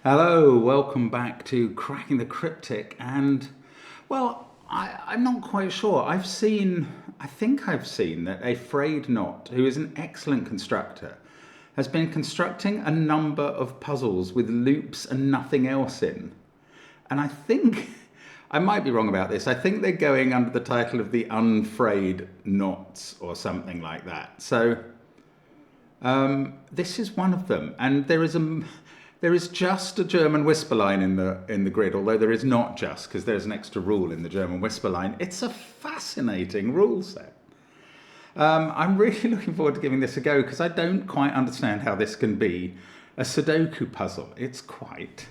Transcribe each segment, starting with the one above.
Hello, welcome back to Cracking the Cryptic. And, well, I'm not quite sure. I think I've seen that Afraid Not, who is an excellent constructor, has been constructing a number of puzzles with loops and nothing else in. And I think, I might be wrong about this, I think they're going under the title of the Unfrayed Knots or something like that. So, this is one of them. And there is just a German whisper line in the grid, although there is not just, because there's an extra rule in the German whisper line. It's a fascinating rule set. I'm really looking forward to giving this a go, because I don't quite understand how this can be a Sudoku puzzle. It's quite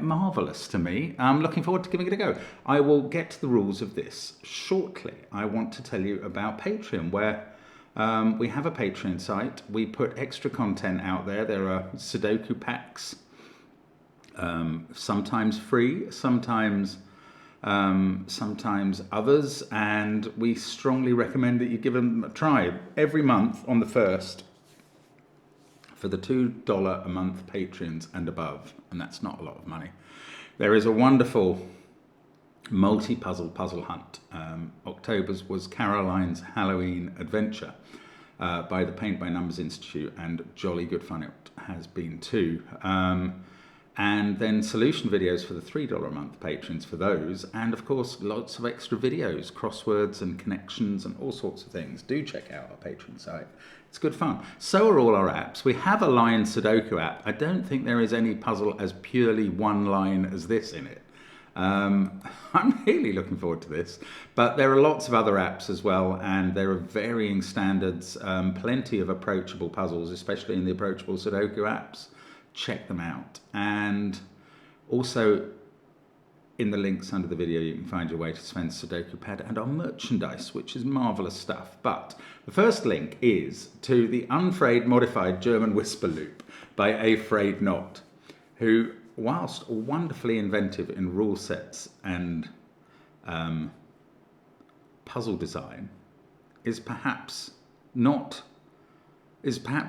marvellous to me. I'm looking forward to giving it a go. I will get to the rules of this shortly. I want to tell you about Patreon, where we have a Patreon site. We put extra content out there. There are Sudoku packs, sometimes free, sometimes others, and we strongly recommend that you give them a try every month on the 1st for the $2 a month patrons and above, and that's not a lot of money. There is a wonderful multi-puzzle puzzle hunt. October's was Caroline's Halloween Adventure by the Paint by Numbers Institute, and jolly good fun it has been too. And then solution videos for the $3 a month patrons for those, and of course lots of extra videos, crosswords and connections and all sorts of things. Do check out our Patreon site. It's good fun. So are all our apps. We have a line Sudoku app. I don't think there is any puzzle as purely one line as this in it. I'm really looking forward to this, but there are lots of other apps as well, and there are varying standards, plenty of approachable puzzles, especially in the Approachable Sudoku apps. Check them out. And also in the links under the video, you can find your way to Sven's Sudoku Pad and our merchandise, which is marvellous stuff. But the first link is to the Unfrayed Modified German Whisper Loop by Afraid Not, who, whilst wonderfully inventive in rule sets and puzzle design, is perhaps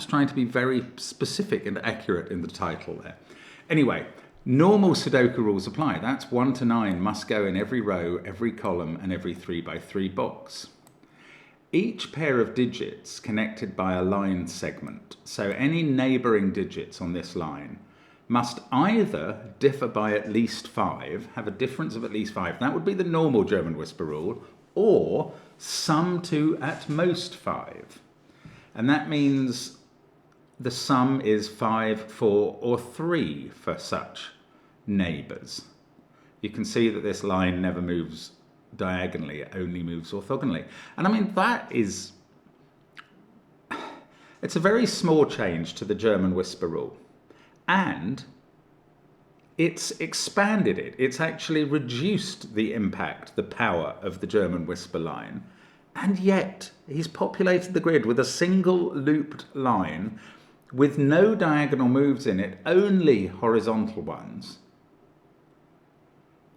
trying to be very specific and accurate in the title there. Anyway, normal Sudoku rules apply. That's 1 to 9 must go in every row, every column, and every 3x3 box. Each pair of digits connected by a line segment, so any neighbouring digits on this line, must either differ by at least 5, have a difference of at least 5, that would be the normal German whisper rule, or sum to at most 5. And that means the sum is 5, 4, or 3 for such neighbours. You can see that this line never moves diagonally, it only moves orthogonally. And I mean, it's a very small change to the German whisper rule. And it's expanded it. It's actually reduced the impact, the power of the German whisper line. And yet, he's populated the grid with a single looped line with no diagonal moves in it, only horizontal ones.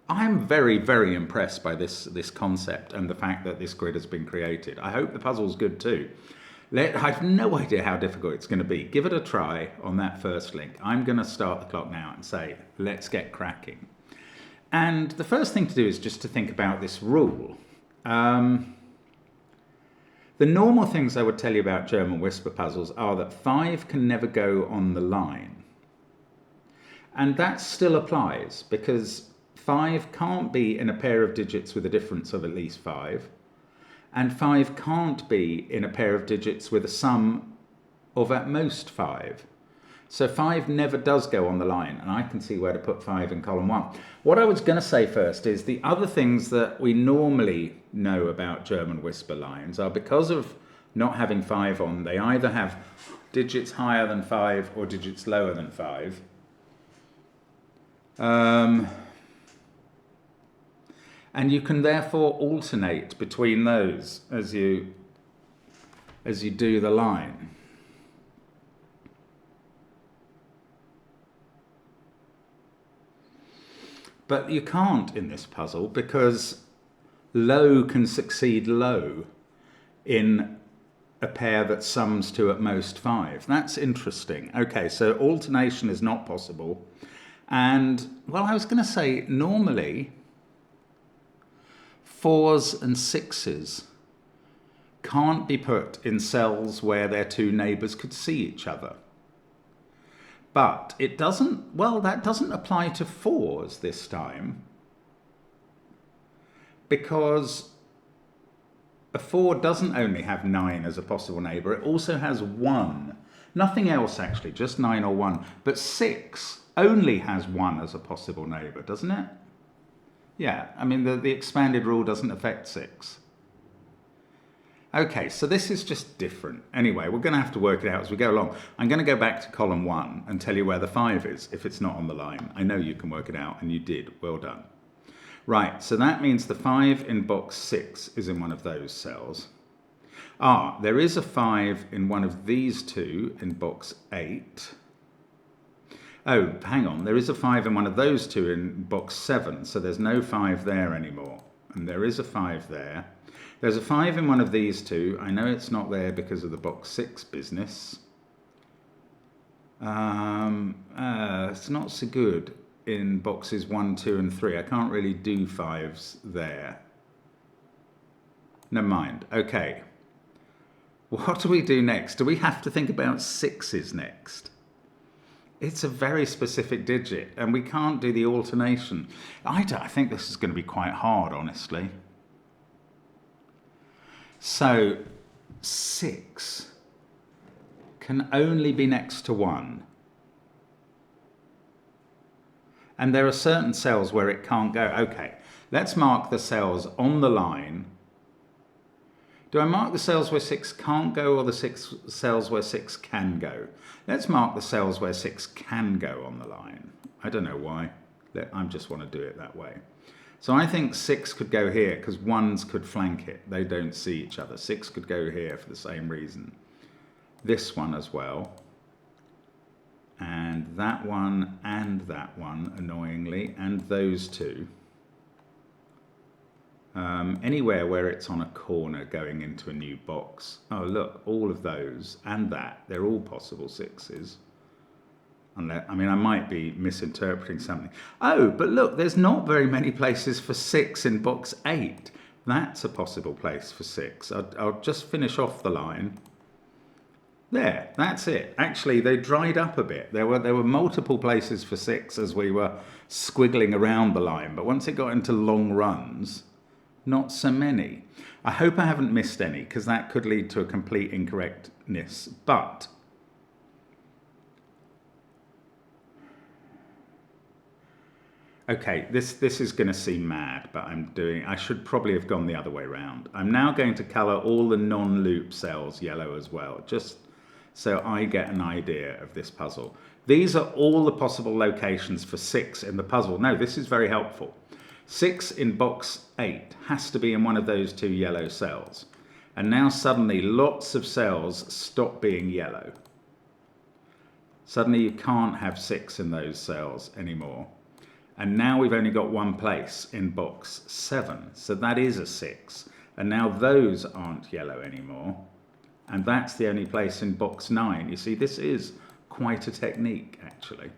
I'm very, very impressed by this concept and the fact that this grid has been created. I hope the puzzle's good too. I have no idea how difficult it's going to be. Give it a try on that first link. I'm going to start the clock now and say, let's get cracking. And the first thing to do is just to think about this rule. The normal things I would tell you about German whisper puzzles are that 5 can never go on the line. And that still applies, because 5 can't be in a pair of digits with a difference of at least 5. And 5 can't be in a pair of digits with a sum of at most 5. So 5 never does go on the line, and I can see where to put 5 in column 1. What I was going to say first is the other things that we normally know about German whisper lines are, because of not having 5 on, they either have digits higher than 5 or digits lower than 5. And you can therefore alternate between those as you do the line. But you can't in this puzzle, because low can succeed low in a pair that sums to at most 5. That's interesting. Okay, so alternation is not possible. And, well, I was going to say, normally, 4s and 6s can't be put in cells where their two neighbours could see each other. But it doesn't, well, that doesn't apply to 4s this time, because a 4 doesn't only have 9 as a possible neighbour, it also has 1. Nothing else actually, just 9 or 1. But 6 only has 1 as a possible neighbour, doesn't it? Yeah, I mean the expanded rule doesn't affect 6. Okay, so this is just different. Anyway, we're going to have to work it out as we go along. I'm going to go back to column 1 and tell you where the 5 is if it's not on the line. I know you can work it out, and you did. Well done. Right, so that means the 5 in box 6 is in one of those cells. Ah, there is a 5 in one of these two in box 8. Oh, hang on, there is a 5 in one of those two in box 7, so there's no 5 there anymore. And there is a 5 there. There's a 5 in one of these two. I know it's not there because of the box 6 business. It's not so good in boxes 1, 2 and 3. I can't really do 5s there. Never mind. Okay. What do we do next? Do we have to think about 6s next? It's a very specific digit, and we can't do the alternation. I think this is going to be quite hard, honestly. So 6 can only be next to 1. And there are certain cells where it can't go. Okay, let's mark the cells on the line. Do I mark the cells where 6 can't go, or the cells where 6 can go? Let's mark the cells where 6 can go on the line. I don't know why. I just want to do it that way. So I think 6 could go here because 1s could flank it. They don't see each other. 6 could go here for the same reason. This one as well. And that one, annoyingly, and those two. Anywhere where it's on a corner going into a new box. Oh, look, all of those and that, they're all possible 6s. Unless, I mean, I might be misinterpreting something. Oh, but look, there's not very many places for 6 in box 8. That's a possible place for 6. I'll just finish off the line. There, that's it. Actually, they dried up a bit. There were multiple places for 6 as we were squiggling around the line, but once it got into long runs, not so many. I hope I haven't missed any, because that could lead to a complete incorrectness. But okay, this is going to seem mad, but I should probably have gone the other way around. I'm now going to colour all the non-loop cells yellow as well, just so I get an idea of this puzzle. These are all the possible locations for 6 in the puzzle. No, this is very helpful. 6 in box 8 has to be in one of those two yellow cells. And now suddenly lots of cells stop being yellow. Suddenly you can't have 6 in those cells anymore. And now we've only got one place in box 7. So that is a 6. And now those aren't yellow anymore. And that's the only place in box 9. You see, this is quite a technique, actually.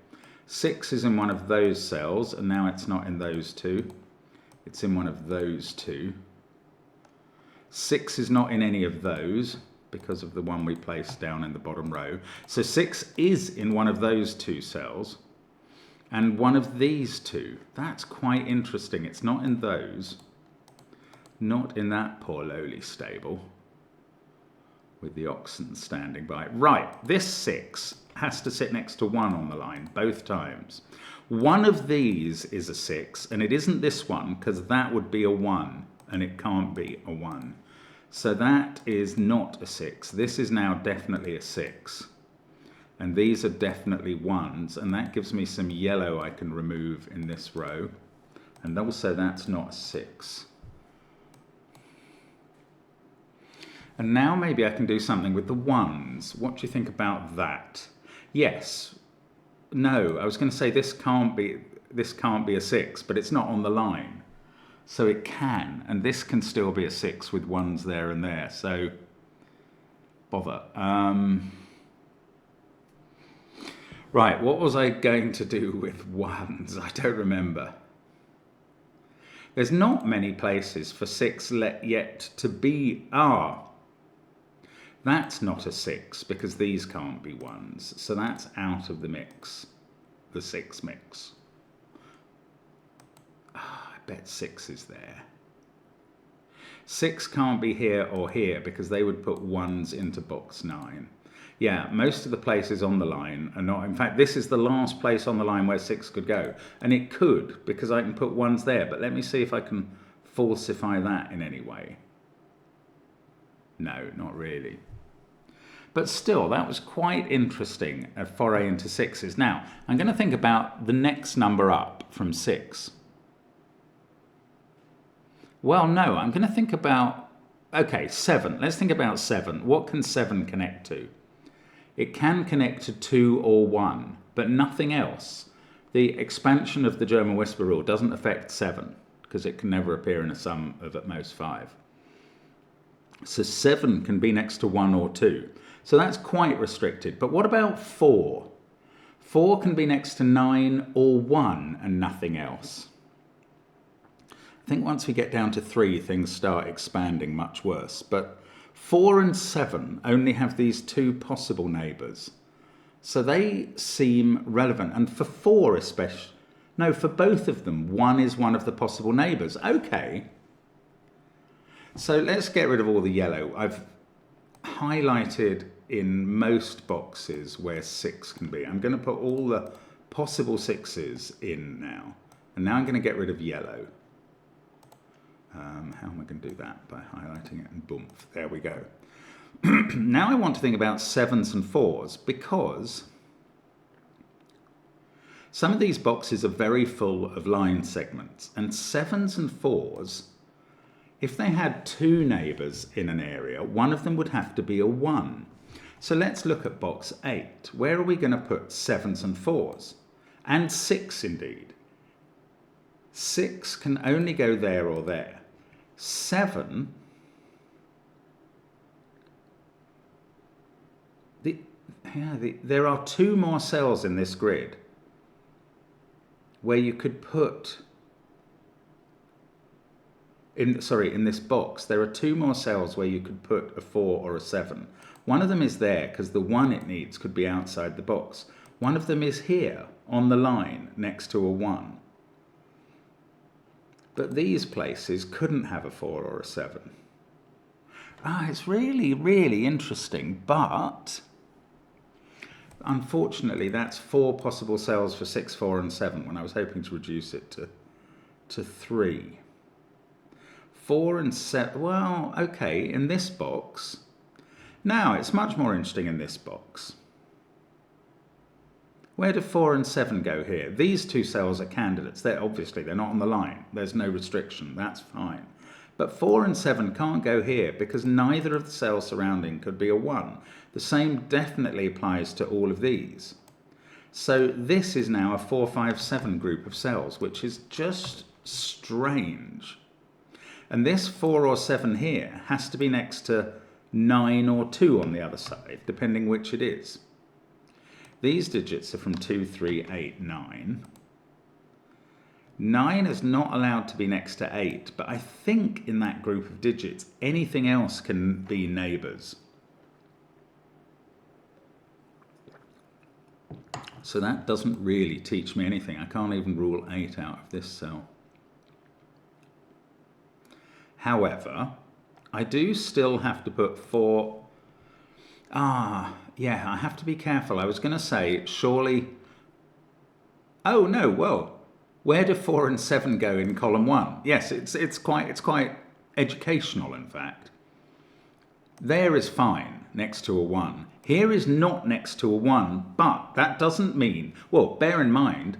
6 is in one of those cells, and now it's not in those two. It's in one of those two. 6 is not in any of those, because of the one we placed down in the bottom row. So 6 is in one of those two cells, and one of these two. That's quite interesting. It's not in those. Not in that poor lowly stable, with the oxen standing by. Right, this 6 has to sit next to 1 on the line, both times. One of these is a 6, and it isn't this one, because that would be a 1, and it can't be a 1. So that is not a 6. This is now definitely a 6. And these are definitely 1s, and that gives me some yellow I can remove in this row. And also that's not a 6. And now maybe I can do something with the 1s. What do you think about that? Yes. No, I was going to say this can't be a 6, but it's not on the line. So it can, and this can still be a 6 with 1s there and there. So bother. Right, what was I going to do with ones? I don't remember. There's not many places for 6 yet to be. That's not a 6 because these can't be 1s. So that's out of the mix, the 6 mix. I bet 6 is there. 6 can't be here or here because they would put 1s into box 9. Yeah, most of the places on the line are not. In fact, this is the last place on the line where 6 could go. And it could because I can put 1s there. But let me see if I can falsify that in any way. No, not really. But still, that was quite interesting, a foray into 6s. Now, I'm going to think about the next number up from 6. Well, no, I'm going to think about, okay, 7. Let's think about 7. What can 7 connect to? It can connect to 2 or 1, but nothing else. The expansion of the German whisper rule doesn't affect 7, because it can never appear in a sum of at most 5. So 7 can be next to 1 or 2. So that's quite restricted. But what about 4? 4 can be next to 9 or 1 and nothing else. I think once we get down to 3, things start expanding much worse. But 4 and 7 only have these 2 possible neighbours. So they seem relevant. And for 4 especially, no, for both of them, 1 is one of the possible neighbours. Okay. So let's get rid of all the yellow. I've highlighted in most boxes where 6 can be. I'm going to put all the possible 6s in now. And now I'm going to get rid of yellow. How am I going to do that? By highlighting it and boom, there we go. Now I want to think about 7s and 4s because some of these boxes are very full of line segments, and 7s and 4s, if they had 2 neighbours in an area, one of them would have to be a 1. So let's look at box 8. Where are we going to put 7s and 4s? And 6 indeed. 6 can only go there or there. 7, there are 2 more cells in this grid where you could put, in this box, there are 2 more cells where you could put a 4 or a 7. One of them is there because the 1 it needs could be outside the box. One of them is here on the line next to a 1. But these places couldn't have a 4 or a 7. It's really, really interesting, but unfortunately that's 4 possible cells for 6, 4 and 7 when I was hoping to reduce it to 3. 4 and 7, well, okay, in this box. Now, it's much more interesting in this box. Where do 4 and 7 go here? These 2 cells are candidates. They're not on the line. There's no restriction. That's fine. But 4 and 7 can't go here because neither of the cells surrounding could be a 1. The same definitely applies to all of these. So this is now a 4, 5, 7 group of cells, which is just strange. And this 4 or 7 here has to be next to 9 or 2 on the other side, depending which it is. These digits are from 2, 3, 8, 9. 9 is not allowed to be next to 8, but I think in that group of digits, anything else can be neighbours. So that doesn't really teach me anything. I can't even rule 8 out of this cell. However, I do still have to put 4... yeah, I have to be careful. I was going to say, surely... Oh, no, well, where do 4 and 7 go in column 1? Yes, it's quite educational, in fact. There is fine, next to a 1. Here is not next to a 1, but that doesn't mean... Well, bear in mind,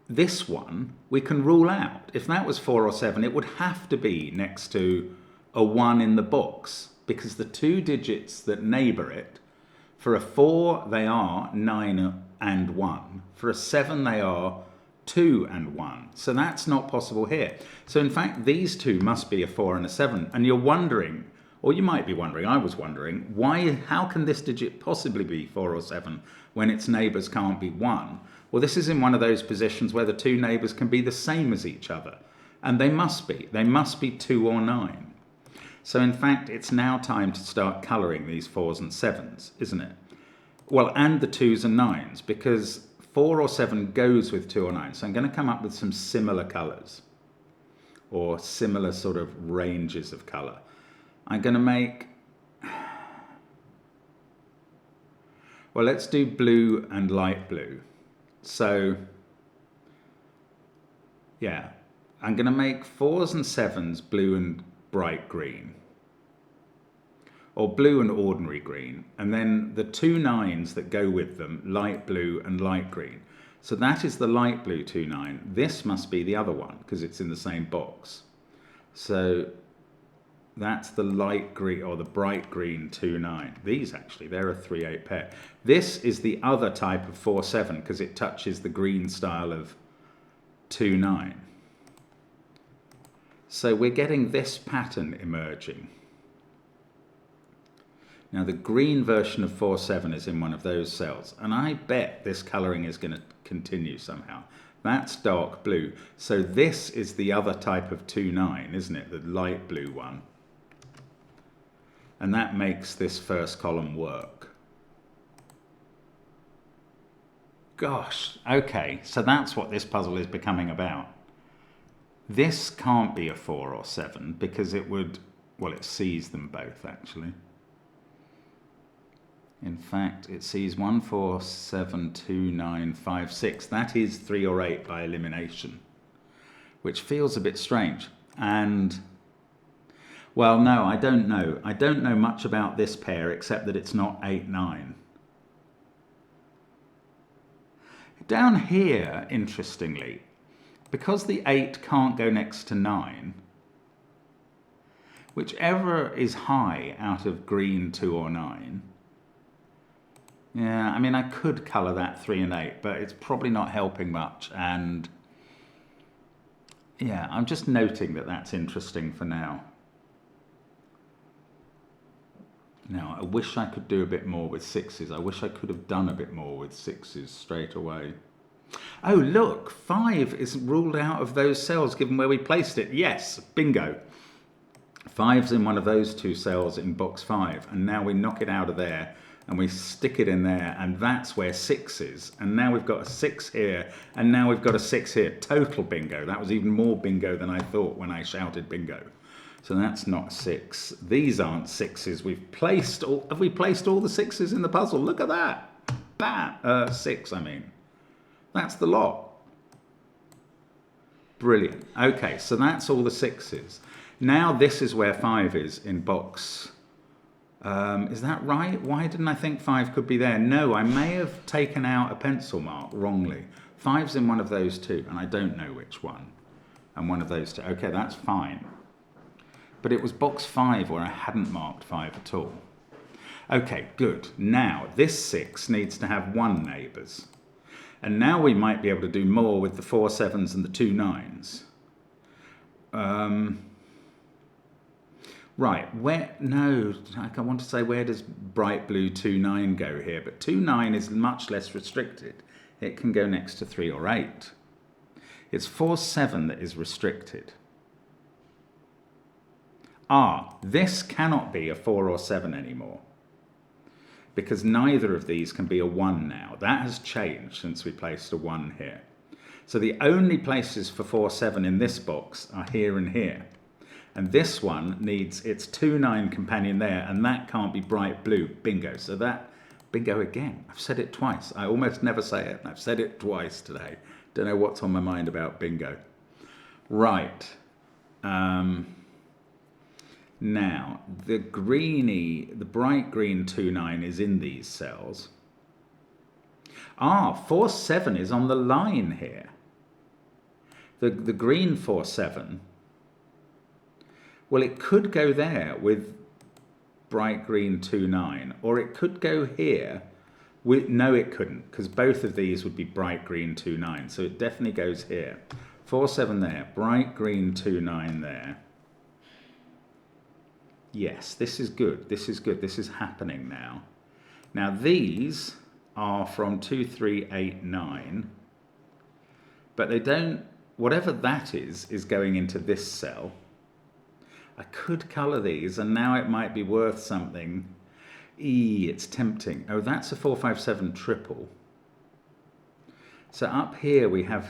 this one we can rule out. If that was 4 or 7, it would have to be next to a 1 in the box, because the 2 digits that neighbour it, for a 4 they are 9 and 1. For a 7 they are 2 and 1. So that's not possible here. So in fact these 2 must be a 4 and a 7. And you're wondering, Or you might be wondering, I was wondering, how can this digit possibly be 4 or 7 when its neighbours can't be 1? Well, this is in one of those positions where the two neighbours can be the same as each other. And they must be. They must be 2 or 9. So in fact, it's now time to start colouring these 4s and 7s, isn't it? Well, and the 2s and 9s, because 4 or 7 goes with 2 or 9. So I'm going to come up with some similar colours, or similar sort of ranges of colour. I'm going to make, well, let's do blue and light blue. So, yeah, I'm going to make 4s and 7s blue and bright green, or blue and ordinary green, and then the 2 9s that go with them, light blue and light green. So that is the light blue 2 9. This must be the other one because it's in the same box. So that's the light green or the bright green 2 9. These actually, they're a 3 8 pair. This is the other type of 4 7 because it touches the green style of 2 9. So we're getting this pattern emerging. Now the green version of 4 7 is in one of those cells, and I bet this colouring is going to continue somehow. That's dark blue. So this is the other type of 2 9, isn't it? The light blue one. And that makes this first column work. Gosh, okay, so that's what this puzzle is becoming about. This can't be a 4 or 7 because it would, well, it sees them both actually. In fact, it sees 1 4 7 2 9 5 6. That is 3 or 8 by elimination, which feels a bit strange. And well, no, I don't know. I don't know much about this pair except that it's not 8 9. Down here, interestingly, because the 8 can't go next to 9, whichever is high out of green 2 or 9, yeah, I mean, I could colour that 3 and 8, but it's probably not helping much. And yeah, I'm just noting that that's interesting for now. Now, I wish I could do a bit more with 6s. I wish I could have done a bit more with 6s straight away. Oh, look, 5 is ruled out of those cells given where we placed it. Yes, bingo. 5's in one of those 2 cells in box 5. And now we knock it out of there and we stick it in there. And that's where 6 is. And now we've got a 6 here. And now we've got a 6 here. Total bingo. That was even more bingo than I thought when I shouted bingo. So that's not 6. These aren't 6s. Have we placed all the 6s in the puzzle? Look at that. Bam. 6, I mean. That's the lot. Brilliant. Okay, so that's all the 6s. Now this is where 5 is in box. Is that right? Why didn't I think 5 could be there? No, I may have taken out a pencil mark wrongly. 5's in one of those 2, and I don't know which one. And one of those 2. Okay, that's fine. But it was box 5 where I hadn't marked 5 at all. Okay, good. Now, this 6 needs to have 1 neighbours. And now we might be able to do more with the 4 7s and the 2 9s. Right, I want to say where does bright blue 2 9 go here? But 2 9 is much less restricted. It can go next to 3 or 8. It's 4 7 that is restricted. This cannot be a 4 or 7 anymore because neither of these can be a 1 now. That has changed since we placed a 1 here. So the only places for 4 7 in this box are here and here. And this one needs its 2 9 companion there, and that can't be bright blue. Bingo. So that, bingo again. I've said it twice. I almost never say it. I've said it twice today. Don't know what's on my mind about bingo. Right. Now, the bright green 2 9 is in these cells. 4 7 is on the line here. The green 4 7, well, it could go there with bright green 2 9, or it could go here with, no, it couldn't, because both of these would be bright green 2 9, so it definitely goes here. 4 7 there, bright green 2 9 there. Yes, this is good. This is good. This is happening now. Now these are from 2389, but they don't, whatever that is going into this cell. I could colour these and now it might be worth something. It's tempting. Oh, that's a 457 triple. So up here we have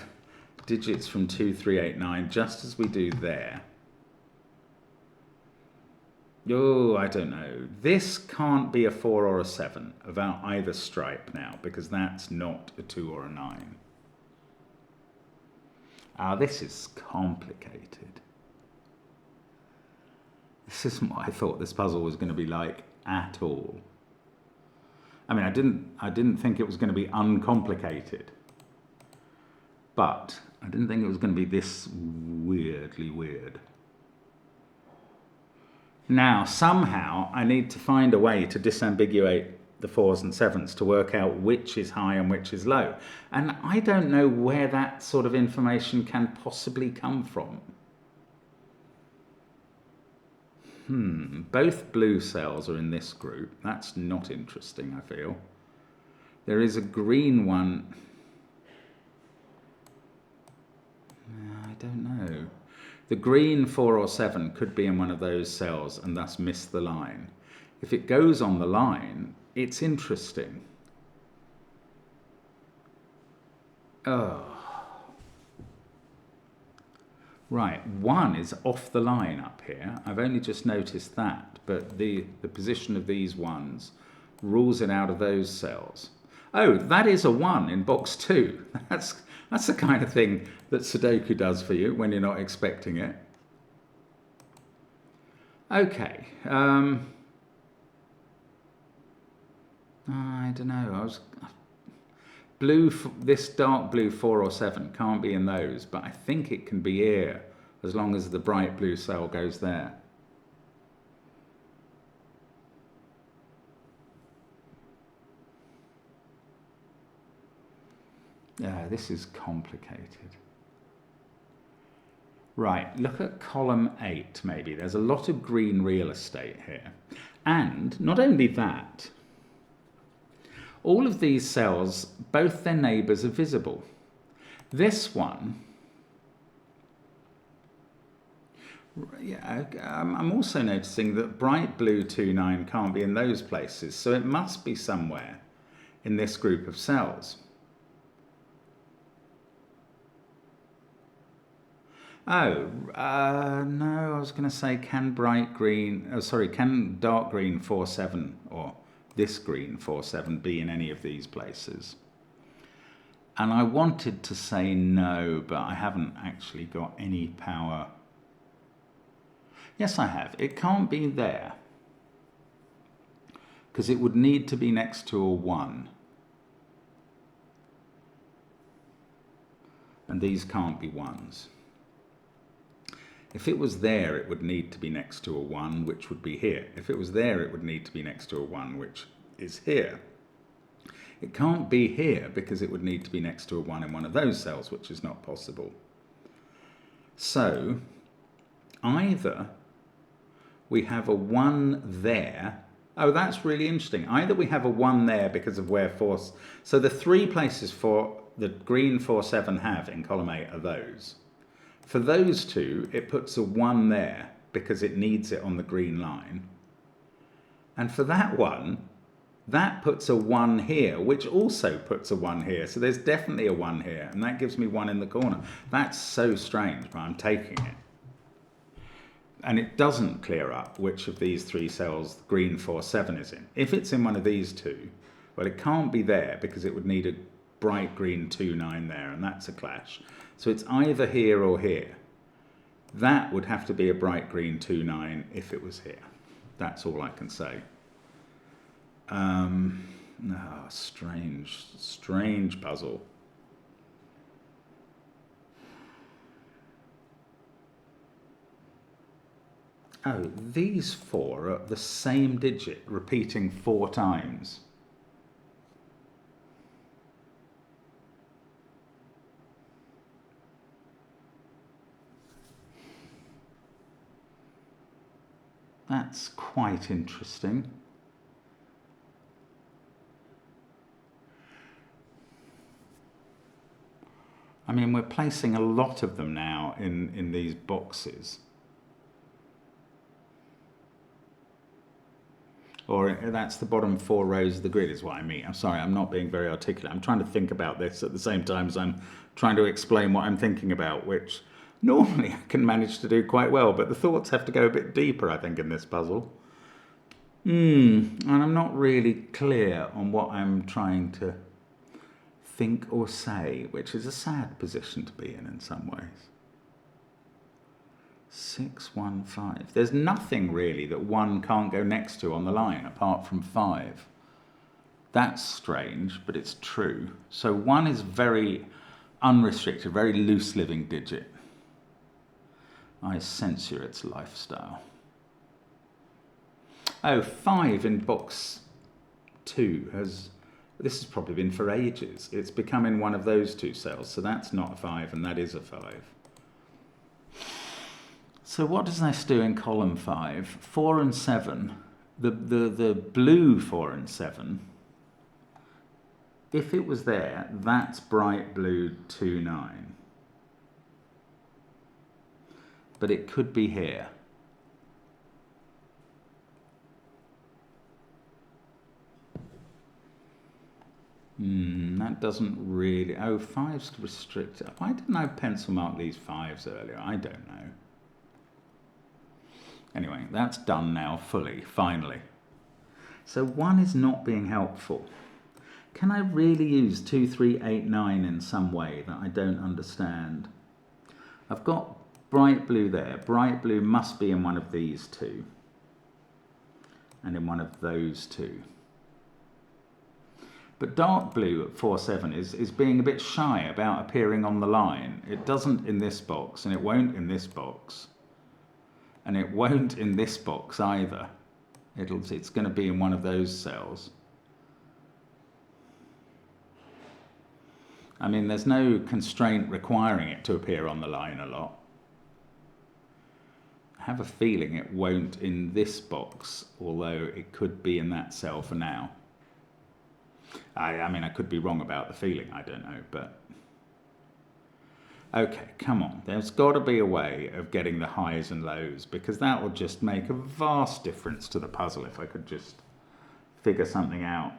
digits from 2389, just as we do there. Oh, I don't know. This can't be a 4 or a 7 about either stripe now, because that's not a 2 or a 9. Ah, this is complicated. This isn't what I thought this puzzle was going to be like at all. I mean, I didn't think it was going to be uncomplicated, but I didn't think it was going to be this weirdly weird. Now, somehow, I need to find a way to disambiguate the 4s and 7s to work out which is high and which is low. And I don't know where that sort of information can possibly come from. Both blue cells are in this group. That's not interesting, I feel. There is a green one. I don't know. The green 4 or 7 could be in one of those cells and thus miss the line. If it goes on the line, it's interesting. Oh. Right, 1 is off the line up here. I've only just noticed that, but the position of these ones rules it out of those cells. Oh, that is a 1 in box 2. That's the kind of thing that Sudoku does for you when you're not expecting it. Okay. I don't know. This dark blue 4 or 7 can't be in those, but I think it can be here as long as the bright blue cell goes there. Yeah, this is complicated. Right, look at column 8 maybe. There's a lot of green real estate here. And not only that, all of these cells, both their neighbours are visible. This one, yeah, I'm also noticing that bright blue 2-9 can't be in those places, so it must be somewhere in this group of cells. Oh, no, I was going to say, can dark green 4-7 or this green 4-7 be in any of these places? And I wanted to say no, but I haven't actually got any power. Yes, I have. It can't be there, because it would need to be next to a 1. And these can't be 1s. If it was there, it would need to be next to a 1, which would be here. If it was there, it would need to be next to a 1, which is here. It can't be here because it would need to be next to a 1 in one of those cells, which is not possible. So, either we have a 1 there. Oh, that's really interesting. Either we have a 1 there because of where 4... So the 3 places for the green 4-7 have in column 8 are those. For those 2, it puts a 1 there because it needs it on the green line. And for that one, that puts a 1 here, which also puts a 1 here. So there's definitely a 1 here, and that gives me 1 in the corner. That's so strange, but I'm taking it. And it doesn't clear up which of these 3 cells green 4-7 is in. If it's in one of these 2, well, it can't be there because it would need a bright green 2-9 there, and that's a clash. So it's either here or here. That would have to be a bright green 2-9 if it was here. That's all I can say. Strange puzzle. Oh, these 4 are the same digit repeating 4 times. That's quite interesting. I mean, we're placing a lot of them now in these boxes. Or that's the bottom 4 rows of the grid is what I mean. I'm sorry, I'm not being very articulate. I'm trying to think about this at the same time as I'm trying to explain what I'm thinking about, which normally I can manage to do quite well, but the thoughts have to go a bit deeper, I think, in this puzzle. And I'm not really clear on what I'm trying to think or say, which is a sad position to be in some ways. 6, 1, 5. There's nothing really that 1 can't go next to on the line apart from 5. That's strange, but it's true. So 1 is very unrestricted, very loose living digit. I censure its lifestyle. Oh, 5 in box 2 has... This has probably been for ages. It's become in one of those 2 cells, so that's not a 5 and that is a 5. So what does this do in column 5? 4 and 7, the blue 4 and 7, if it was there, that's bright blue 2, 9. But it could be here. That doesn't really... Oh, 5's restricted. Why didn't I pencil mark these 5s earlier? I don't know. Anyway, that's done now fully, finally. So 1 is not being helpful. Can I really use 2, 3, 8, 9 in some way that I don't understand? I've got bright blue there. Bright blue must be in one of these 2. And in one of those 2. But dark blue at 4, 7 is being a bit shy about appearing on the line. It doesn't in this box, and it won't in this box. And it won't in this box either. It's going to be in one of those cells. I mean, there's no constraint requiring it to appear on the line a lot. I have a feeling it won't in this box, although it could be in that cell for now. I mean, I could be wrong about the feeling, I don't know, but... Okay, come on. There's got to be a way of getting the highs and lows, because that will just make a vast difference to the puzzle if I could just figure something out.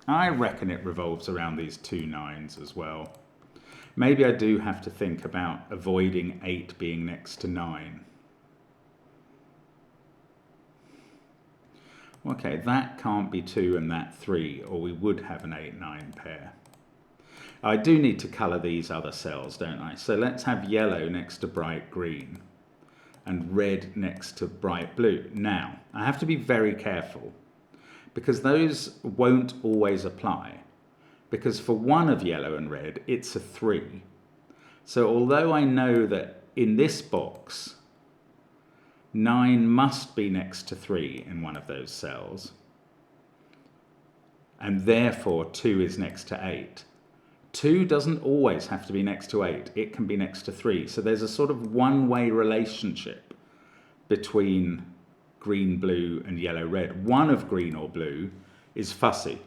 I reckon it revolves around these 2 9s as well. Maybe I do have to think about avoiding 8 being next to 9. Okay, that can't be 2 and that 3, or we would have an 8-9 pair. I do need to colour these other cells, don't I? So let's have yellow next to bright green and red next to bright blue. Now, I have to be very careful because those won't always apply, because for one of yellow and red, it's a 3. So although I know that in this box, 9 must be next to 3 in one of those cells, and therefore 2 is next to 8. 2 doesn't always have to be next to 8. It can be next to 3. So there's a sort of one-way relationship between green, blue, and yellow, red. One of green or blue is fussy.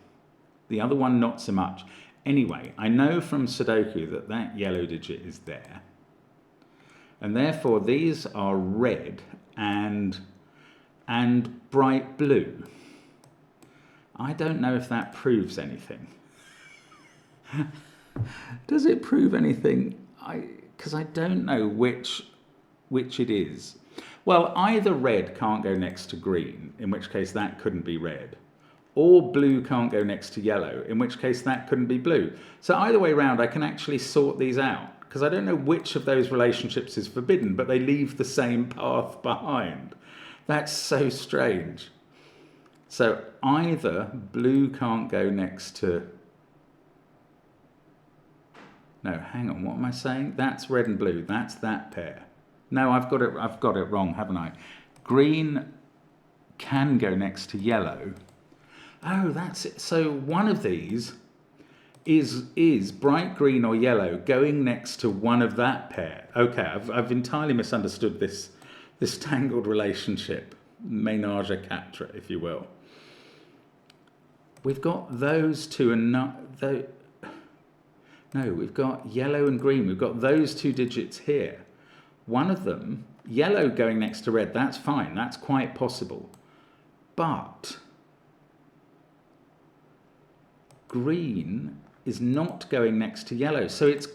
The other one, not so much. Anyway, I know from Sudoku that that yellow digit is there. And therefore, these are red and bright blue. I don't know if that proves anything. Does it prove anything? Because I don't know which it is. Well, either red can't go next to green, in which case that couldn't be red. Or blue can't go next to yellow, in which case that couldn't be blue. So either way round, I can actually sort these out, because I don't know which of those relationships is forbidden, but they leave the same path behind. That's so strange. So either blue can't go next to... No, hang on, what am I saying? That's red and blue, that's that pair. No, I've got it wrong, haven't I? Green can go next to yellow. Oh, that's it. So one of these is bright green or yellow going next to one of that pair. Okay, I've entirely misunderstood this tangled relationship. ménage à quatre, if you will. We've got those two and not those. No, we've got yellow and green. We've got those two digits here. One of them, yellow going next to red, that's fine. That's quite possible. But green is not going next to yellow. So it's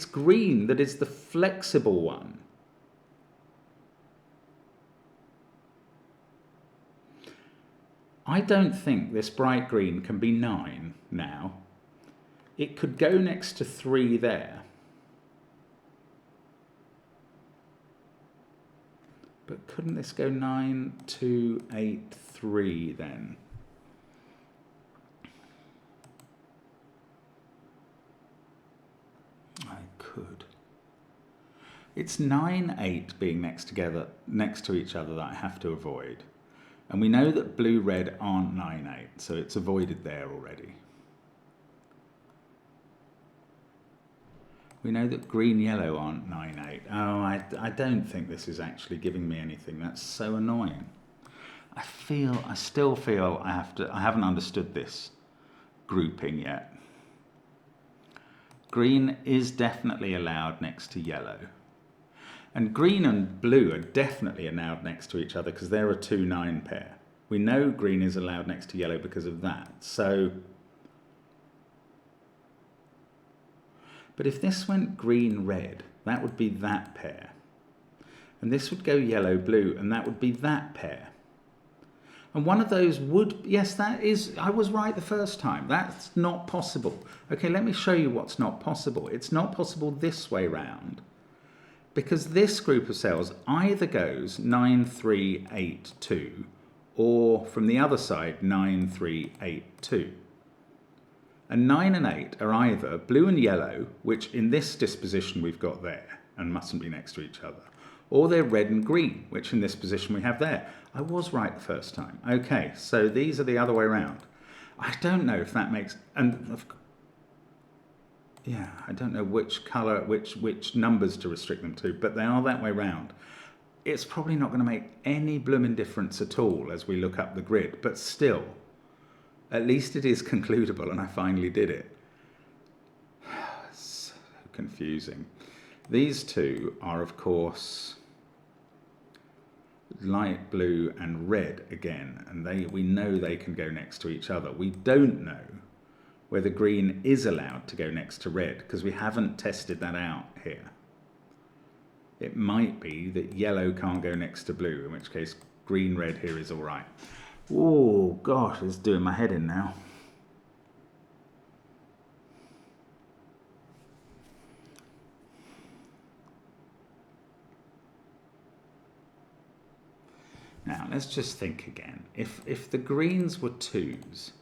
green that is the flexible one. I don't think this bright green can be 9 now. It could go next to 3 there. But couldn't this go 9, 2, 8, 3 then? I could. It's 9, 8 being next to each other that I have to avoid. And we know that blue, red aren't 9, 8, so it's avoided there already. We know that green, yellow aren't 9, 8. Oh, I don't think this is actually giving me anything. That's so annoying. I still feel I haven't understood this grouping yet. Green is definitely allowed next to yellow. And green and blue are definitely allowed next to each other because they're a 2-9 pair. We know green is allowed next to yellow because of that. So, but if this went green, red, that would be that pair. And this would go yellow, blue, and that would be that pair. And one of those would, yes, that is, I was right the first time. That's not possible. Okay, let me show you what's not possible. It's not possible this way round. Because this group of cells either goes 9, 3, 8, 2, or from the other side, 9, 3, 8, 2. And 9 and 8 are either blue and yellow, which in this disposition we've got there, and mustn't be next to each other, or they're red and green, which in this position we have there. I was right the first time. Okay, so these are the other way around. I don't know if that makes, yeah, I don't know which colour, which numbers to restrict them to, but they are that way round. It's probably not going to make any blooming difference at all as we look up the grid, but still, at least it is concludable, and I finally did it. So confusing. These two are, of course, light blue and red again, and we know they can go next to each other. We don't know whether green is allowed to go next to red, because we haven't tested that out here. It might be that yellow can't go next to blue, in which case green, red here is all right. Oh, gosh, it's doing my head in now. Now, let's just think again. If the greens were 2s,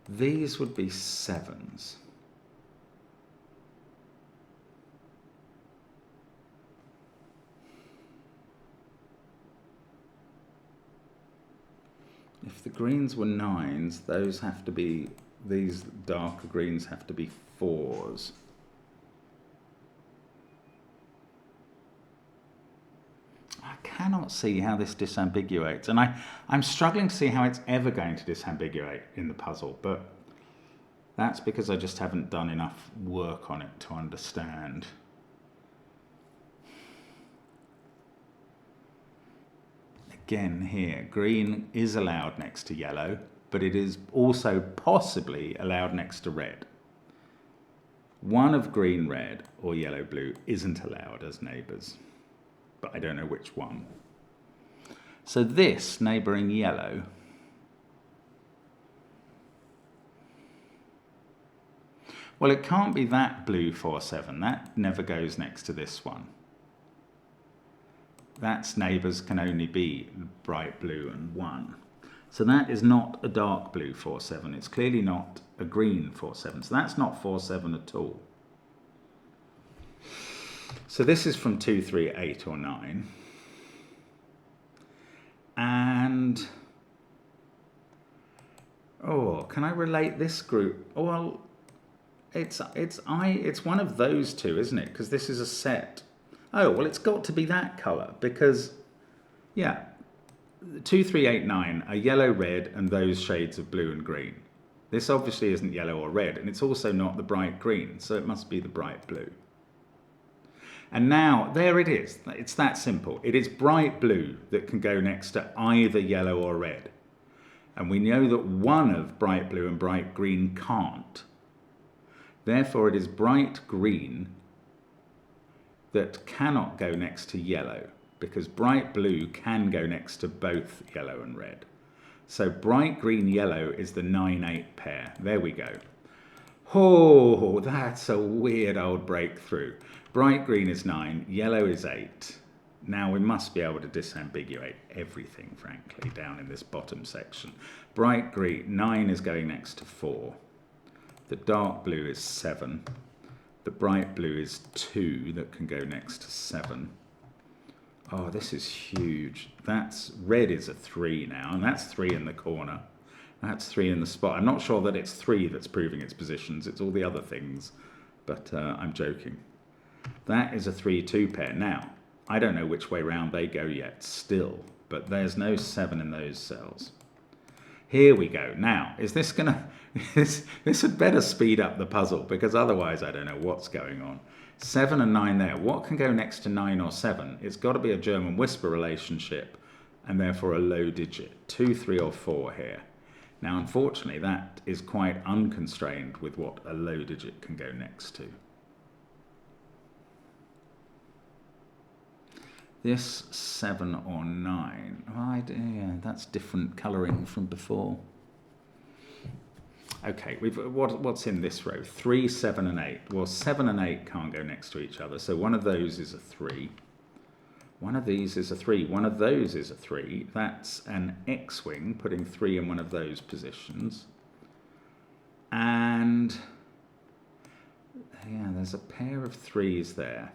these would be 7s. If the greens were 9s, those have to be, these darker greens have to be 4s. I cannot see how this disambiguates, and I'm struggling to see how it's ever going to disambiguate in the puzzle, but that's because I just haven't done enough work on it to understand. Again here, green is allowed next to yellow, but it is also possibly allowed next to red. One of green, red, or yellow, blue isn't allowed as neighbours, but I don't know which one. So this neighbouring yellow well, it can't be that blue 4, 7. That never goes next to this one. That's neighbours can only be bright blue and 1. So that is not a dark blue 4, 7. It's clearly not a green 4, 7. So that's not 4, 7 at all. So this is from 2, 3, 8 or 9. And, oh, can I relate this group? Well, it's one of those two, isn't it? Because this is a set. Oh, well, it's got to be that colour because, yeah, 2389 are yellow, red, and those shades of blue and green. This obviously isn't yellow or red, and it's also not the bright green, so it must be the bright blue. And now, there it is. It's that simple. It is bright blue that can go next to either yellow or red. And we know that one of bright blue and bright green can't. Therefore, it is bright green that cannot go next to yellow, because bright blue can go next to both yellow and red. So bright green yellow is the 9-8 pair. There we go. Oh, that's a weird old breakthrough. Bright green is 9, yellow is 8. Now we must be able to disambiguate everything, frankly, down in this bottom section. Bright green, 9 is going next to 4. The dark blue is 7. The bright blue is 2 that can go next to 7. Oh, this is huge. That's red is a 3 now, and that's 3 in the corner. That's 3 in the spot. I'm not sure that it's 3 that's proving its positions. It's all the other things, but I'm joking. That is a 3-2 pair. Now, I don't know which way round they go yet still, but there's no 7 in those cells. Here we go. Now, is this going to... this had better speed up the puzzle, because otherwise I don't know what's going on. 7 and 9 there. What can go next to 9 or 7? It's got to be a German whisper relationship, and therefore a low digit. 2, 3 or 4 here. Now, unfortunately, that is quite unconstrained with what a low digit can go next to. This 7 or 9. Oh, yeah, that's different colouring from before. Okay, what's in this row? 3, 7 and 8. Well, 7 and 8 can't go next to each other, so one of those is a 3. One of these is a 3. One of those is a 3. That's an X-wing, putting 3 in one of those positions. And yeah, there's a pair of 3s there.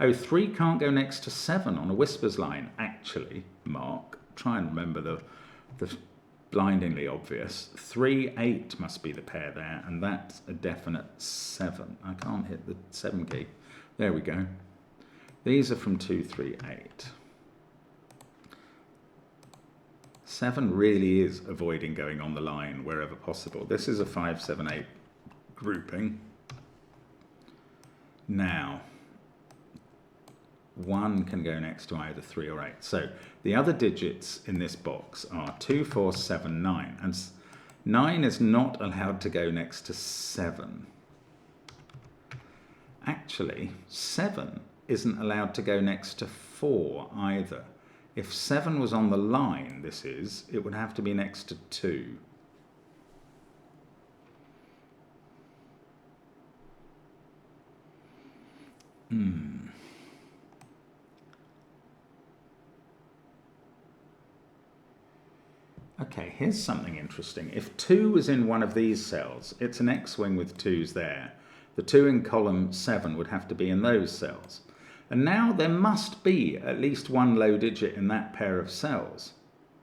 Oh, 3 can't go next to 7 on a whispers line, actually, Mark. Try and remember the blindingly obvious. 3, 8 must be the pair there, and that's a definite 7. I can't hit the 7 key. There we go. These are from 2, 3, 8. 7 really is avoiding going on the line wherever possible. This is a 5, 7, 8 grouping. Now, 1 can go next to either 3 or 8. So the other digits in this box are 2, 4, 7, 9. And 9 is not allowed to go next to 7. Actually, 7 isn't allowed to go next to 4 either. If 7 was on the line, it would have to be next to 2. Okay, here's something interesting. If 2 was in one of these cells, it's an X-wing with 2s there. The 2 in column 7 would have to be in those cells. And now there must be at least one low digit in that pair of cells.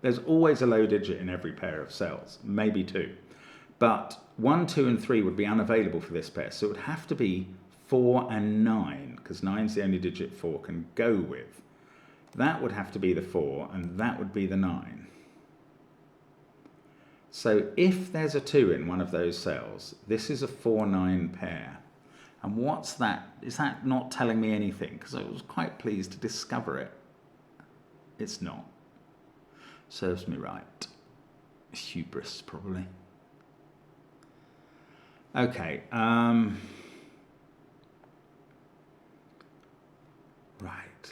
There's always a low digit in every pair of cells, maybe 2. But 1, 2 and 3 would be unavailable for this pair, so it would have to be 4 and 9, because 9 is the only digit 4 can go with. That would have to be the 4, and that would be the 9. So if there's a 2 in one of those cells, this is a 4-9 pair. And what's that? Is that not telling me anything? Because I was quite pleased to discover it. It's not. Serves me right. Hubris, probably. Okay. Right,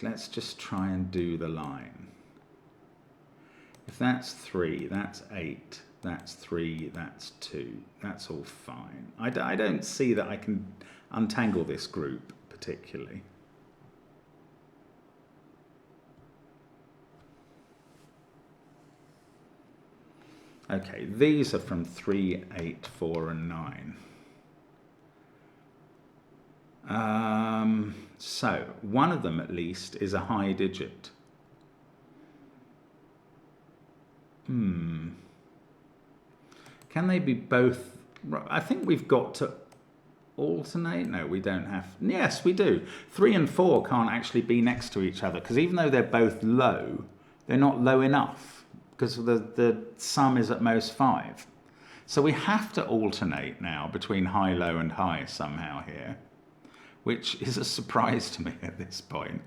let's just try and do the line. If that's 3, that's 8. That's 3, that's 2. That's all fine. I don't see that I can untangle this group particularly. Okay, these are from 3, 8, 4 and 9. So, one of them at least is a high digit. Can they be both? I think we've got to alternate. No, we don't have. Yes, we do. 3 and 4 can't actually be next to each other, because even though they're both low, they're not low enough. because the sum is at most 5. So we have to alternate now between high, low, and high somehow here, which is a surprise to me at this point.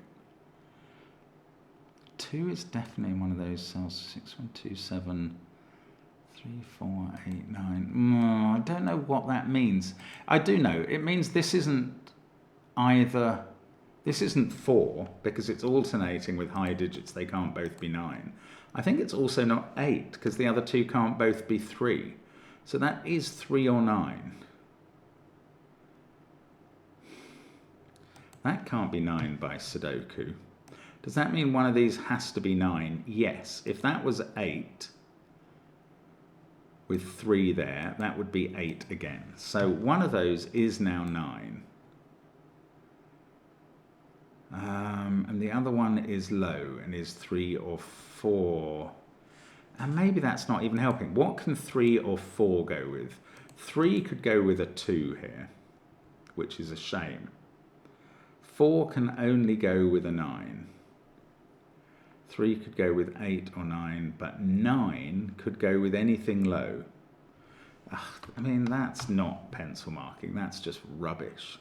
2 is definitely one of those cells. 6, 1, 2, 7, 3, 4, 8, 9. I don't know what that means. I do know. It means this isn't either... This isn't 4, because it's alternating with high digits. They can't both be 9. I think it's also not 8, because the other 2 can't both be 3. So that is 3 or 9. That can't be 9 by Sudoku. Does that mean one of these has to be 9? Yes. If that was 8 with 3 there, that would be 8 again. So one of those is now 9. And the other one is low and is 3 or 4. And maybe that's not even helping. What can 3 or 4 go with? 3 could go with a 2 here, which is a shame. 4 can only go with a 9. 3 could go with 8 or 9, but 9 could go with anything low. Ugh, I mean, that's not pencil marking. That's just rubbish.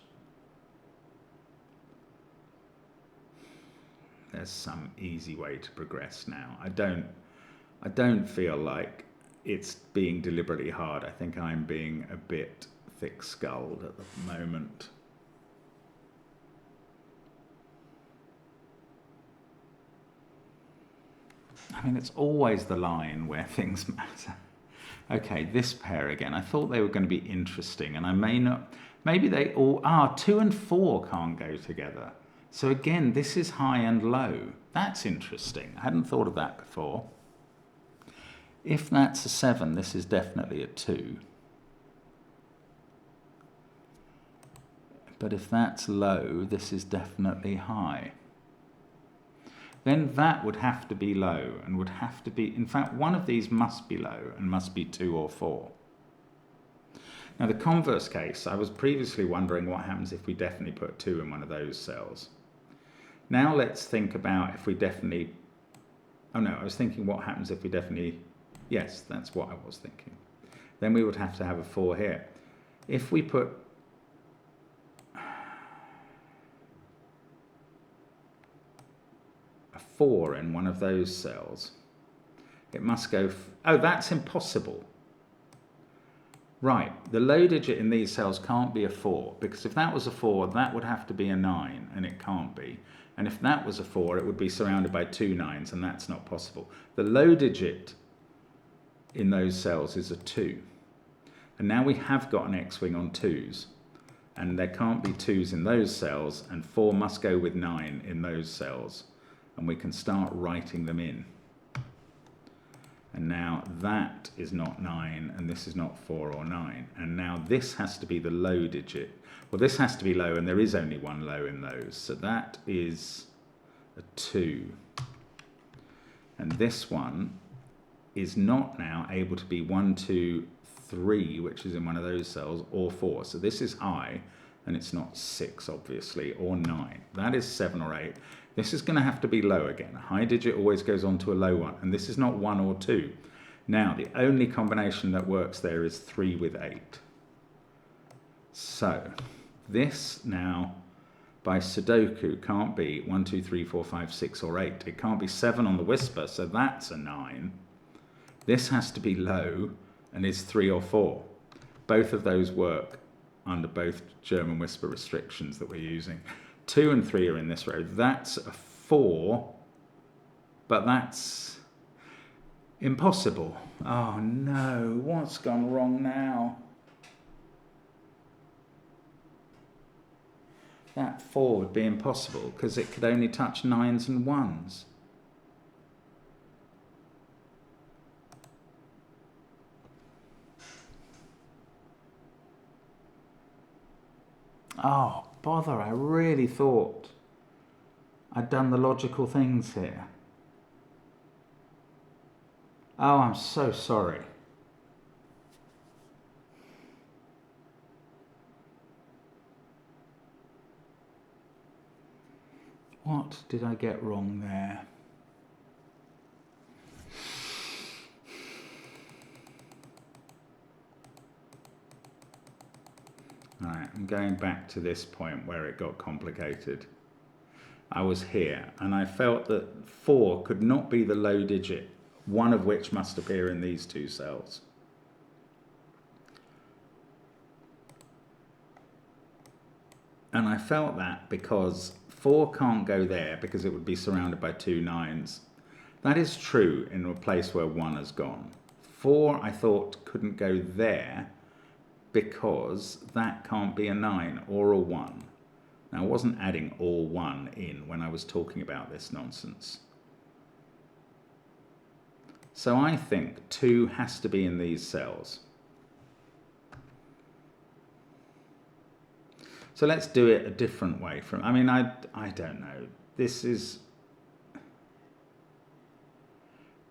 There's some easy way to progress now. I don't feel like it's being deliberately hard. I think I'm being a bit thick-skulled at the moment. I mean, it's always the line where things matter. Okay, this pair again. I thought they were going to be interesting, and I may not... Maybe they all... 2 and 4 can't go together. So again, this is high and low. That's interesting. I hadn't thought of that before. If that's a 7, this is definitely a 2. But if that's low, this is definitely high. Then that would have to be low and would have to be... In fact, one of these must be low and must be 2 or 4. Now, the converse case, I was previously wondering what happens if we definitely put 2 in one of those cells. Now let's think about if we definitely... Oh no, I was thinking what happens if we definitely... Yes, that's what I was thinking. Then we would have to have a 4 here. If we put... a 4 in one of those cells, it must go... Oh, that's impossible. Right, the low digit in these cells can't be a 4, because if that was a 4, that would have to be a 9, and it can't be. And if that was a 4, it would be surrounded by 2 9s, and that's not possible. The low digit in those cells is a 2. And now we have got an X-wing on 2s, and there can't be 2s in those cells, and 4 must go with 9 in those cells, and we can start writing them in. And now that is not 9, and this is not 4 or 9. And now this has to be the low digit. Well, this has to be low, and there is only one low in those. So that is a 2. And this one is not now able to be 1, 2, 3, which is in one of those cells, or 4. So this is high, and it's not 6, obviously, or 9. That is 7 or 8. This is going to have to be low again. A high digit always goes on to a low one, and this is not 1 or 2. Now, the only combination that works there is 3 with 8. So, this now, by Sudoku, can't be 1, 2, 3, 4, 5, 6, or 8. It can't be 7 on the whisper, so that's a 9. This has to be low, and is 3 or 4. Both of those work under both German whisper restrictions that we're using. 2 and 3 are in this row. That's a 4, but that's impossible. Oh no, what's gone wrong now? That 4 would be impossible because it could only touch 9s and 1s. Oh, bother, I really thought I'd done the logical things here. Oh, I'm so sorry. What did I get wrong there? I'm going back to this point where it got complicated. I was here, and I felt that 4 could not be the low digit, one of which must appear in these two cells. And I felt that because 4 can't go there because it would be surrounded by 2 9s. That is true in a place where 1 has gone. 4, I thought, couldn't go there because that can't be a 9 or a 1. Now, I wasn't adding all 1 in when I was talking about this nonsense. So I think 2 has to be in these cells. So let's do it a different way from, I mean, I don't know. This is,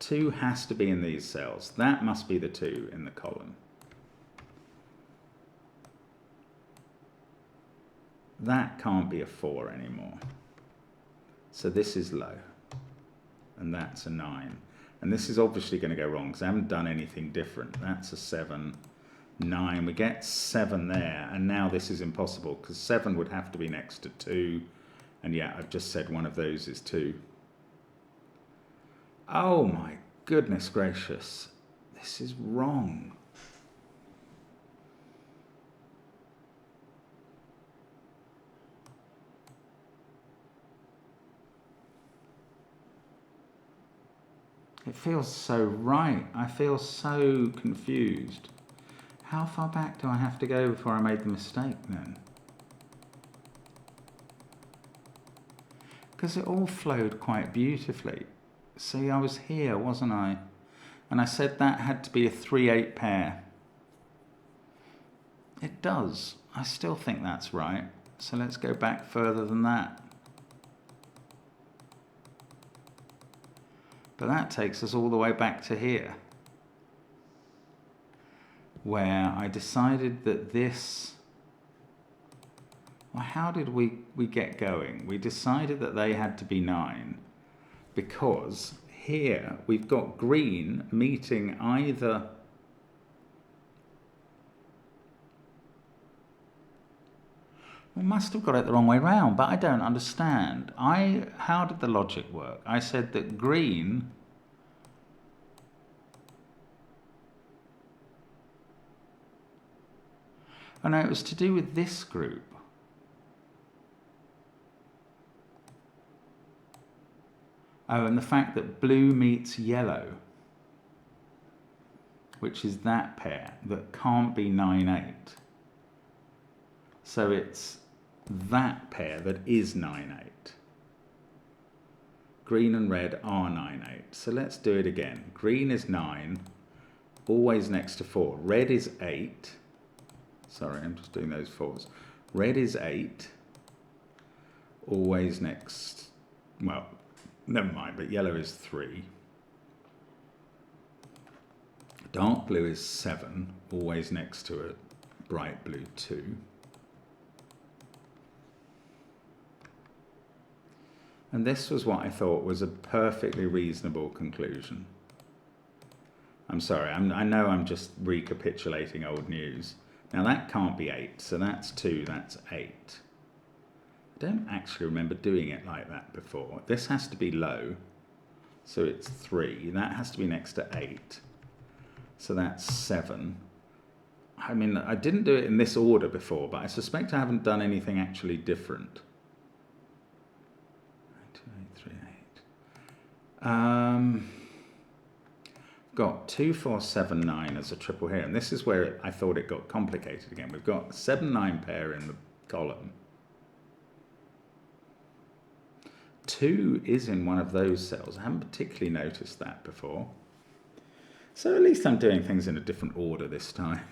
2 has to be in these cells. That must be the 2 in the column. That can't be a 4 anymore. So this is low. And that's a 9. And this is obviously going to go wrong because I haven't done anything different. That's a 7. 9, we get 7 there, and now this is impossible because 7 would have to be next to 2, and yeah, I've just said one of those is 2. Oh my goodness gracious, this is wrong. It feels so right. I feel so confused. How far back do I have to go before I made the mistake then? Because it all flowed quite beautifully. See, I was here, wasn't I? And I said that had to be a 3-8 pair. It does. I still think that's right. So let's go back further than that. But that takes us all the way back to here, where I decided that this, well, how did we get going? We decided that they had to be 9 because here we've got green meeting either, we must have got it the wrong way round, but I don't understand. How did the logic work? I said that green, oh no, it was to do with this group. Oh, and the fact that blue meets yellow, which is that pair that can't be 9-8. So it's that pair that is 9-8. Green and red are 9-8. So let's do it again. Green is 9, always next to 4. Red is 8. Sorry, I'm just doing those 4s. Red is 8, always next, well, never mind, but yellow is 3. Dark blue is 7, always next to a bright blue 2. And this was what I thought was a perfectly reasonable conclusion. I'm sorry, I know I'm just recapitulating old news. Now that can't be 8, so that's 2, that's 8. I don't actually remember doing it like that before. This has to be low, so it's 3. That has to be next to 8, so that's 7. I mean, I didn't do it in this order before, but I suspect I haven't done anything actually different. 2, 8, 3, 8. Got 2, 4, 7, 9 as a triple here, and this is where I thought it got complicated again. We've got 7-9 pair in the column. 2 is in one of those cells. I haven't particularly noticed that before. So at least I'm doing things in a different order this time.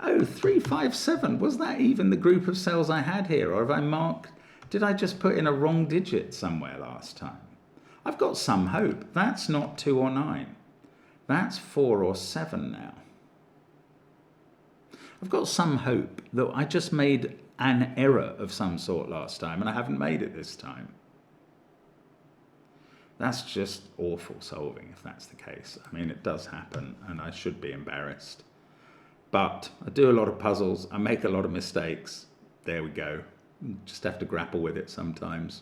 Oh, 3, 5, 7. Was that even the group of cells I had here? Or have I marked, did I just put in a wrong digit somewhere last time? I've got some hope. That's not 2 or 9. That's 4 or 7 now. I've got some hope that I just made an error of some sort last time and I haven't made it this time. That's just awful solving if that's the case. I mean, it does happen and I should be embarrassed. But I do a lot of puzzles. I make a lot of mistakes. There we go. Just have to grapple with it sometimes.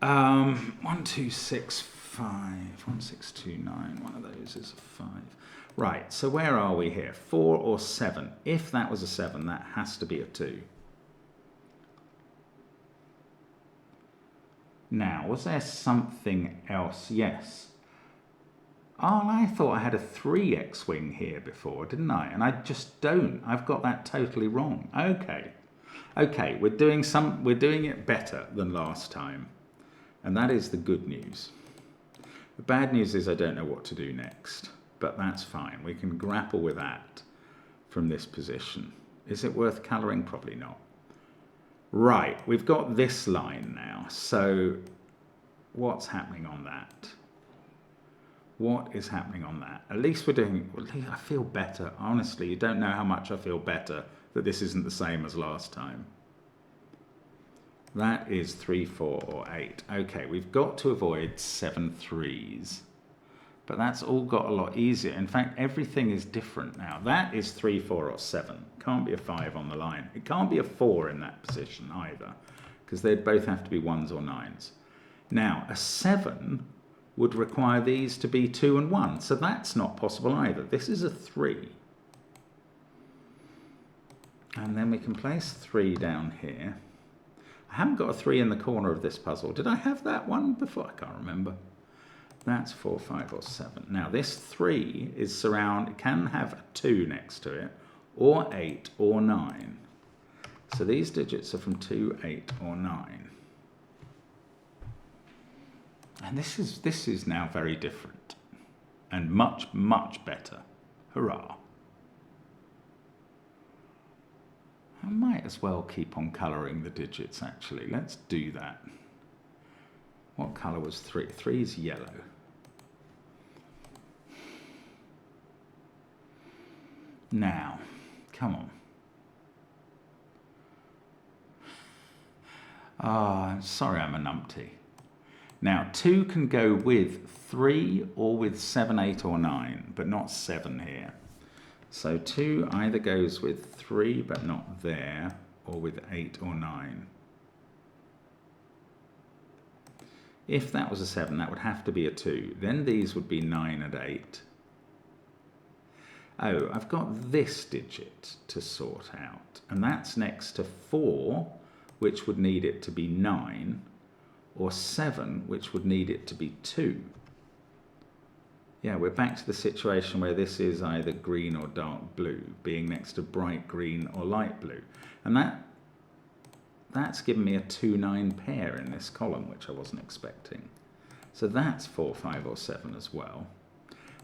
1265, 1629. One of those is a 5. Right, so where are we here? 4 or 7? If that was a 7, that has to be a 2. Now, was there something else? Yes. Oh, I thought I had a 3 X-wing here before, didn't I? And I just don't. I've got that totally wrong. Okay. Okay, we're doing it better than last time. And that is the good news. The bad news is I don't know what to do next. But that's fine. We can grapple with that from this position. Is it worth colouring? Probably not. Right, we've got this line now. So what's happening on that? What is happening on that? At least we're doing, I feel better. Honestly, you don't know how much I feel better that this isn't the same as last time. That is 3, 4 or 8. Okay, we've got to avoid 7 3s. But that's all got a lot easier. In fact, everything is different now. That is 3, 4 or 7. Can't be a 5 on the line. It can't be a 4 in that position either, because they'd both have to be 1s or 9s. Now, a 7 would require these to be 2 and 1, so that's not possible either. This is a 3. And then we can place 3 down here. I haven't got a 3 in the corner of this puzzle. Did I have that one before? I can't remember. That's 4, 5 or 7. Now this 3 is it can have a 2 next to it, or 8 or 9. So these digits are from 2, 8 or 9. And this is now very different and much, much better. Hurrah. I might as well keep on colouring the digits actually. Let's do that. What colour was 3? 3 is yellow. Now, come on. I'm sorry I'm a numpty. Now, 2 can go with 3 or with 7, 8 or 9, but not 7 here. So 2 either goes with 3, but not there, or with 8 or 9. If that was a 7, that would have to be a 2. Then these would be 9 and 8. Oh, I've got this digit to sort out. And that's next to 4, which would need it to be 9, or 7, which would need it to be 2. Yeah, we're back to the situation where this is either green or dark blue, being next to bright green or light blue. And that's given me a 2-9 pair in this column, which I wasn't expecting. So that's 4, 5 or 7 as well.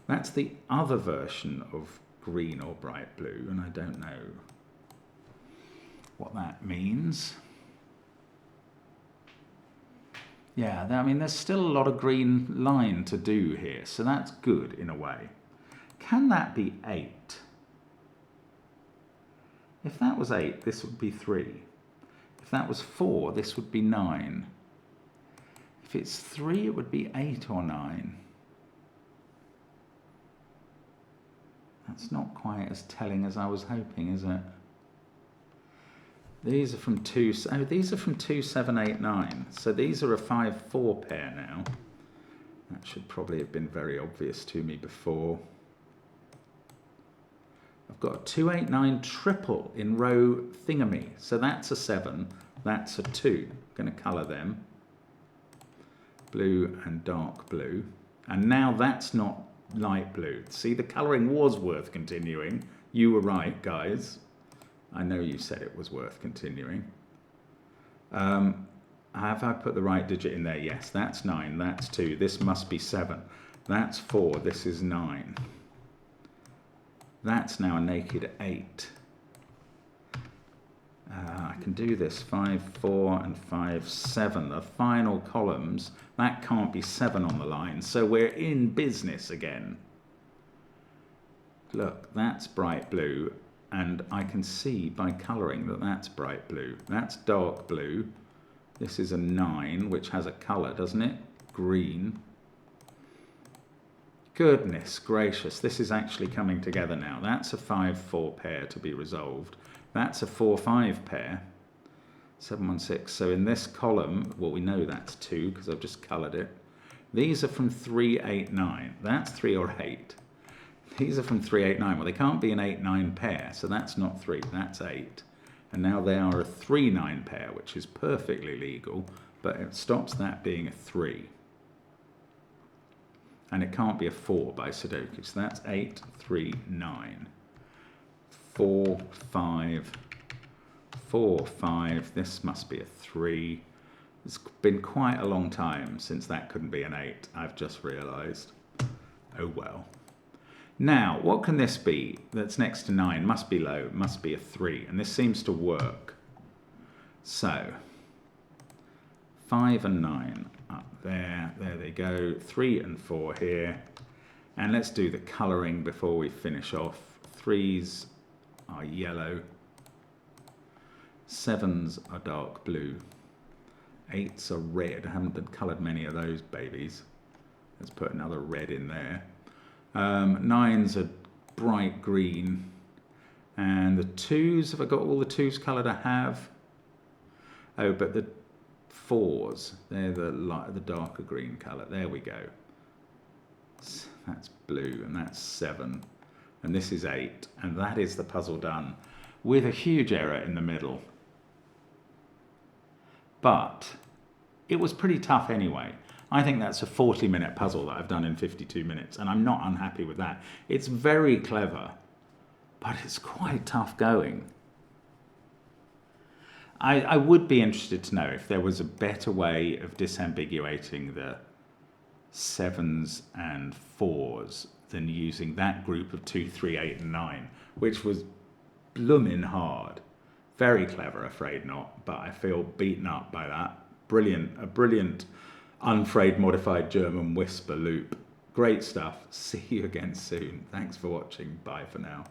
That's the other version of green or bright blue, and I don't know what that means. Yeah, I mean, there's still a lot of green line to do here, so that's good in a way. Can that be 8? If that was 8, this would be 3. If that was 4, this would be 9. If it's 3, it would be 8 or 9. That's not quite as telling as I was hoping, is it? These are from 2, these are from 2, 7, 8, 9. So these are a 5, 4 pair now. That should probably have been very obvious to me before. I've got a 2, 8, 9 triple in row thingamy. So that's a 7, that's a 2. I'm going to colour them. Blue and dark blue. And now that's not light blue. See, the colouring was worth continuing. You were right, guys. I know you said it was worth continuing. Have I put the right digit in there? Yes, that's 9, that's 2. This must be 7. That's 4, this is 9. That's now a naked 8. I can do this, 5, 4 and 5, 7. The final columns, that can't be 7 on the line, so we're in business again. Look, that's bright blue, and I can see by colouring that that's bright blue. That's dark blue. This is a 9, which has a colour, doesn't it? Green. Goodness gracious, this is actually coming together now. That's a 5-4 pair to be resolved. That's a 4-5 pair. 7-1-6. So in this column, well, we know that's 2 because I've just coloured it. These are from 3-8-9. That's 3 or 8. These are from 3-8-9. Well, they can't be an 8-9 pair, so that's not 3, that's 8. And now they are a 3-9 pair, which is perfectly legal, but it stops that being a 3. And it can't be a 4 by Sudoku. So that's 8, 3, 9. 4, 5, 4, 5. This must be a 3. It's been quite a long time since that couldn't be an 8, I've just realised. Oh well. Now, what can this be that's next to 9? Must be low, must be a 3. And this seems to work. So, 5 and 9 up there. There they go. 3 and 4 here. And let's do the colouring before we finish off. 3s are yellow. 7s are dark blue. 8s are red. I haven't coloured many of those babies. Let's put another red in there. 9s are bright green. And the 2s, have I got all the 2s coloured I have? Oh, but the 4s, they're the darker green colour. There we go. That's blue, and that's 7. And this is 8. And that is the puzzle done, with a huge error in the middle. But it was pretty tough anyway. I think that's a 40-minute puzzle that I've done in 52 minutes, and I'm not unhappy with that. It's very clever, but it's quite tough going. I would be interested to know if there was a better way of disambiguating the 7s and 4s than using that group of 2, 3, 8 and 9, which was bloomin' hard. Very clever, afraid not, but I feel beaten up by that. Brilliant, a brilliant Unfrayed modified German whisper loop. Great stuff. See you again soon. Thanks for watching. Bye for now.